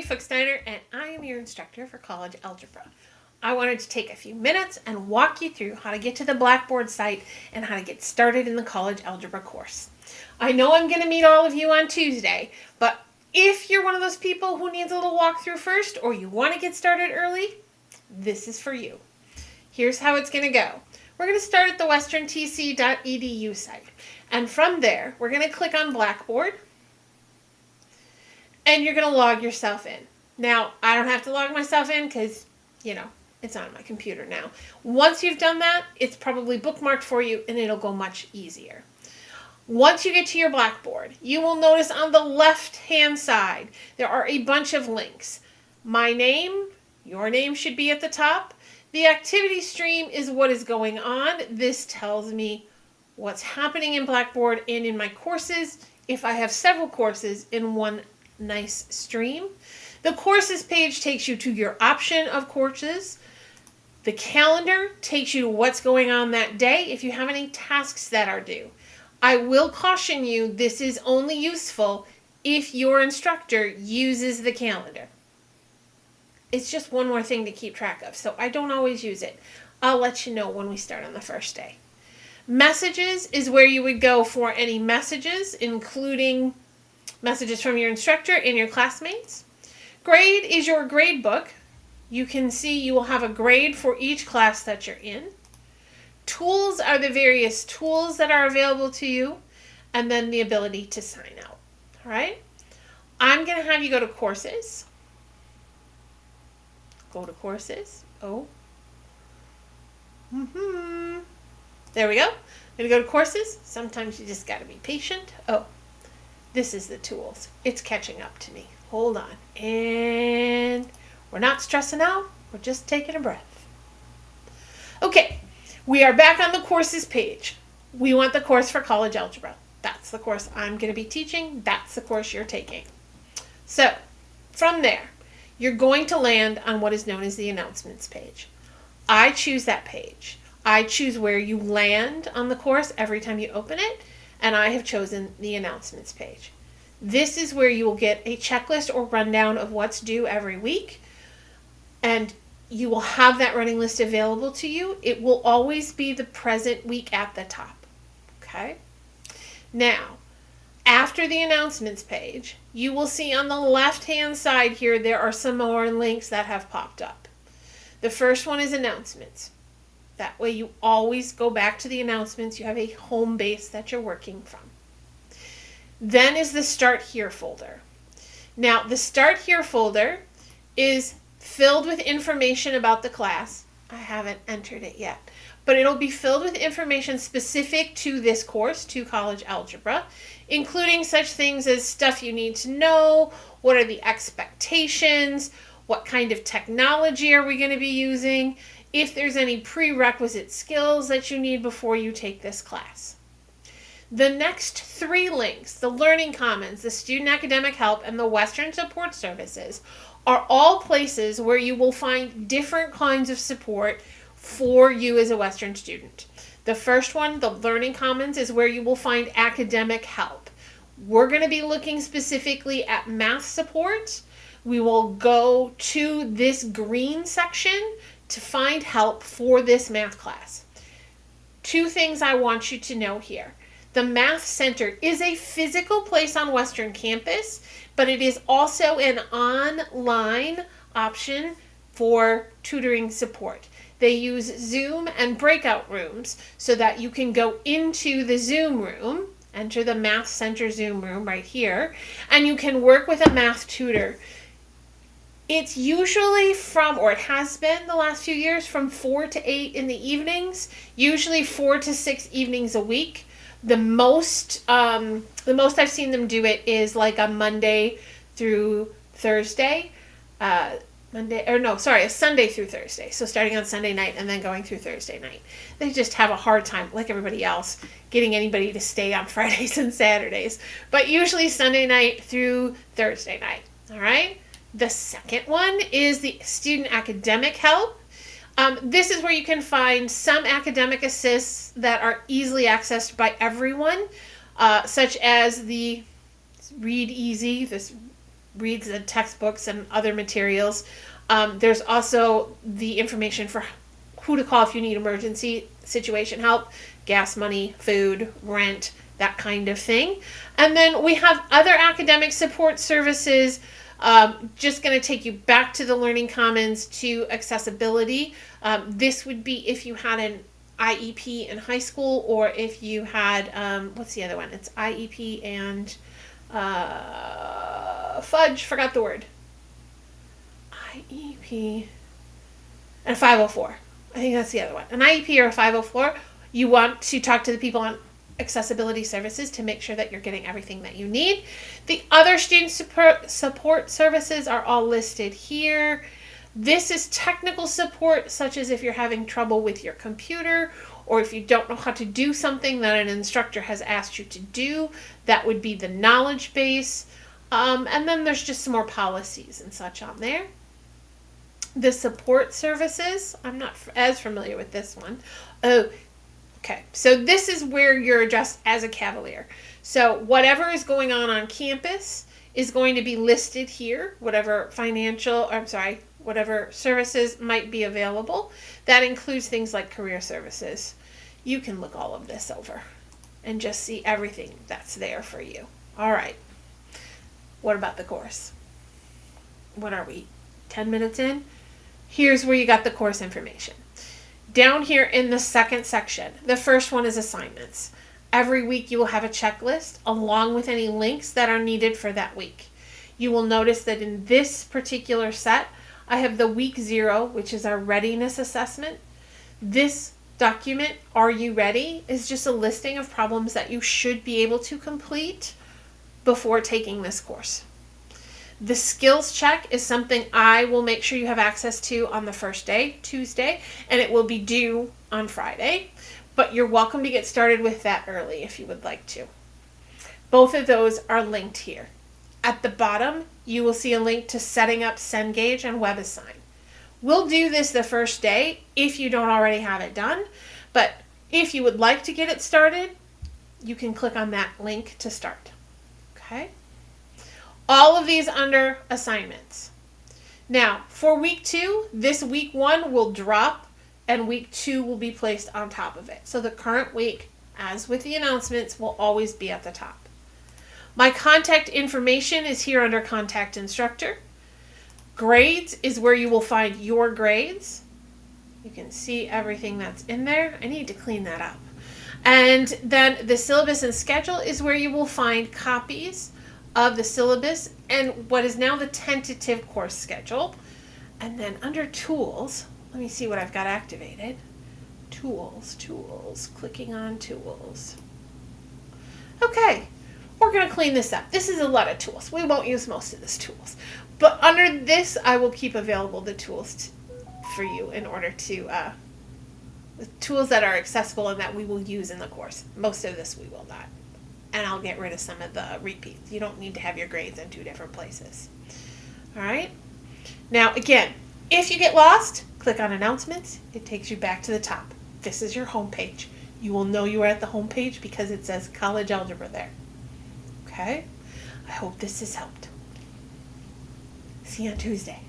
Amy Fuchsteiner, and I am your instructor for college algebra. I wanted to take a few minutes and walk you through how to get to the Blackboard site and how to get started in the college algebra course. I know I'm going to meet all of you on Tuesday, but if you're one of those people who needs a little walkthrough first or you want to get started early, this is for you. Here's how it's going to go. We're going to start at the westerntc.edu site, and from there we're going to click on Blackboard. And you're going to log yourself in. Now, I don't have to log myself in because, it's on my computer now. Once you've done that, it's probably bookmarked for you and it'll go much easier. Once you get to your Blackboard, you will notice on the left-hand side, there are a bunch of links. My name, your name should be at the top. The activity stream is what is going on. This tells me what's happening in Blackboard and in my courses, if I have several courses in one nice stream. The courses page takes you to your option of courses. The calendar takes you to what's going on that day if you have any tasks that are due. I will caution you, this is only useful if your instructor uses the calendar. It's just one more thing to keep track of, so I don't always use it. I'll let you know when we start on the first day. Messages is where you would go for any messages, including messages from your instructor and your classmates. Grade is your grade book. You can see you will have a grade for each class that you're in. Tools are the various tools that are available to you, and then the ability to sign out. All right? I'm going to have you go to courses. Go to courses. Oh. There we go. I'm going to go to courses. Sometimes you just got to be patient. Oh. This is the tools. It's catching up to me. Hold on. And we're not stressing out. We're just taking a breath. Okay. We are back on the courses page. We want the course for college algebra. That's the course I'm going to be teaching. That's the course you're taking. So, from there, you're going to land on what is known as the announcements page. I choose that page. I choose where you land on the course every time you open it. And I have chosen the announcements page. This is where you will get a checklist or rundown of what's due every week. And you will have that running list available to you. It will always be the present week at the top. Okay? Now, after the announcements page, you will see on the left-hand side here, there are some more links that have popped up. The first one is announcements. That way you always go back to the announcements. You have a home base that you're working from. Then is the Start Here folder. Now, the Start Here folder is filled with information about the class. I haven't entered it yet, but it'll be filled with information specific to this course, to college algebra, including such things as stuff you need to know, what are the expectations, what kind of technology are we going to be using, if there's any prerequisite skills that you need before you take this class. The next three links, the Learning Commons, the Student Academic Help, and the Western Support Services, are all places where you will find different kinds of support for you as a Western student. The first one, the Learning Commons, is where you will find academic help. We're going to be looking specifically at math support. We will go to this green section to find help for this math class. Two things I want you to know here. The Math Center is a physical place on Western campus, but it is also an online option for tutoring support. They use Zoom and breakout rooms so that you can go into the Zoom room, enter the Math Center Zoom room right here, and you can work with a math tutor. It's usually it has been the last few years, from 4 to 8 in the evenings, usually 4 to 6 evenings a week. The most I've seen them do it is like a Monday through Thursday, a Sunday through Thursday. So starting on Sunday night and then going through Thursday night. They just have a hard time, like everybody else, getting anybody to stay on Fridays and Saturdays. But usually Sunday night through Thursday night. All right? The second one is the Student Academic Help. This is where you can find some academic assists that are easily accessed by everyone, such as the Read Easy, this reads the textbooks and other materials. There's also the information for who to call if you need emergency situation help, gas money, food, rent, that kind of thing. And then we have other academic support services. Just going to take you back to the Learning Commons to accessibility. This would be if you had an IEP in high school, or if you had, what's the other one? It's IEP and, fudge, forgot the word. IEP and 504. I think that's the other one. An IEP or a 504, you want to talk to the people on accessibility services to make sure that you're getting everything that you need. The other student support services are all listed here. This is technical support, such as if you're having trouble with your computer, or if you don't know how to do something that an instructor has asked you to do. That would be the knowledge base. And then there's just some more policies and such on there. The support services, I'm not as familiar with this one. Oh, okay. So this is where you're addressed as a Cavalier. So whatever is going on campus is going to be listed here, whatever whatever services might be available. That includes things like career services. You can look all of this over and just see everything that's there for you. All right. What about the course? What are we, 10 minutes in? Here's where you got the course information. Down here in the second section, the first one is assignments. Every week you will have a checklist along with any links that are needed for that week. You will notice that in this particular set, I have the week 0, which is our readiness assessment. This document, Are You Ready?, is just a listing of problems that you should be able to complete before taking this course. The skills check is something I will make sure you have access to on the first day, Tuesday, and it will be due on Friday, but you're welcome to get started with that early if you would like to. Both of those are linked here. At the bottom, you will see a link to setting up Cengage and WebAssign. We'll do this the first day if you don't already have it done, but if you would like to get it started, you can click on that link to start. Okay? All of these under assignments. Now, for week 2, this week 1 will drop and week 2 will be placed on top of it. So the current week, as with the announcements, will always be at the top. My contact information is here under Contact Instructor. Grades is where you will find your grades. You can see everything that's in there. I need to clean that up. And then the syllabus and schedule is where you will find copies of the syllabus and what is now the tentative course schedule. And then under tools, let me see what I've got activated. Tools, clicking on tools. Okay, we're going to clean this up. This is a lot of tools. We won't use most of this tools. But under this, I will keep available the tools for you in order to, the tools that are accessible and that we will use in the course. Most of this we will not. And I'll get rid of some of the repeats. You don't need to have your grades in 2 different places. All right. Now, again, if you get lost, click on announcements. It takes you back to the top. This is your home page. You will know you are at the home page because it says College Algebra there. Okay. I hope this has helped. See you on Tuesday.